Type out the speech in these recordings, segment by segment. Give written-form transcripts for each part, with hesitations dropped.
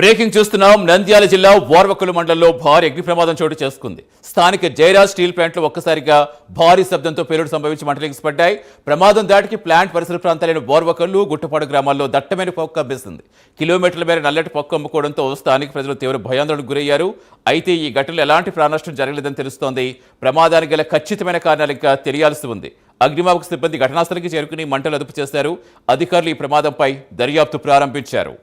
Breaking చూస్తున్నాం. నంద్యాల జిల్లా ఓర్వకల్లు మండలంలో భారీ అగ్ని ప్రమాదం చోటు చేసుకుంది. స్థానిక జయరాజ్ స్టీల్ ప్లాంట్లో ఒక్కసారిగా భారీ శబ్దంతో పేలుడు సంభవించి మంటలు ఎగిసిపడ్డాయి. ప్రమాదం దాటికి ప్లాంట్ పరిసర ప్రాంతాలైన ఓర్వకల్లు, గుట్టపాడు గ్రామాల్లో దట్టమైన పొగ కమ్మేసింది. కిలోమీటర్ల మేర నల్లటి పొగ కమ్ముకోవడంతో స్థానిక ప్రజలు తీవ్ర భయాందోళనకు గురయ్యారు. అయితే ఈ ఘటనలో ఎలాంటి ప్రాణనష్టం జరగలేదని తెలుస్తోంది. ప్రమాదానికి గల ఖచ్చితమైన కారణాలు ఇంకా తెలియాల్సి ఉంది. అగ్నిమాపక సిబ్బంది ఘటనాస్థలికి చేరుకుని మంటలు అదుపు చేశారు. అధికారులు ఈ ప్రమాదంపై దర్యాప్తు ప్రారంభించారు.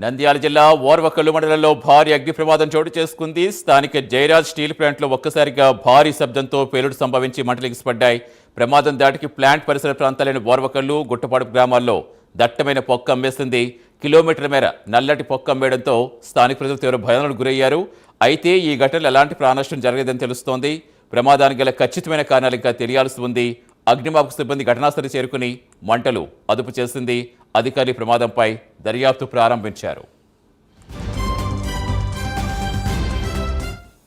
నంద్యాల జిల్లా ఓర్వకల్లు మండలంలో భారీ అగ్ని ప్రమాదం చోటు చేసుకుంది. స్థానిక జయరాజ్ స్టీల్ ప్లాంట్లో ఒక్కసారిగా భారీ శబ్దంతో పేలుడు సంభవించి మంటలు ఎగిసిపడ్డాయి. ప్రమాదం దాటికి ప్లాంట్ పరిసర ప్రాంతాలైన ఓర్వకల్లు, గుట్టపాడు గ్రామాల్లో దట్టమైన పొగ కమ్మేసింది. కిలోమీటర్ల మేర నల్లటి పొగ కమ్మేయడంతో స్థానిక ప్రజలు తీవ్ర భయానికి గురయ్యారు. అయితే ఈ ఘటనలో ఎలాంటి ప్రాణనష్టం జరగలేదని తెలుస్తోంది. ప్రమాదానికి గల ఖచ్చితమైన కారణాలు ఇంకా తెలియాల్సి ఉంది. అగ్నిమాపక సిబ్బంది ఘటనాస్థలి చేరుకుని మంటలు అదుపు చేసింది. అధికారులు ప్రమాదంపై దర్యాప్తు ప్రారంభించారు.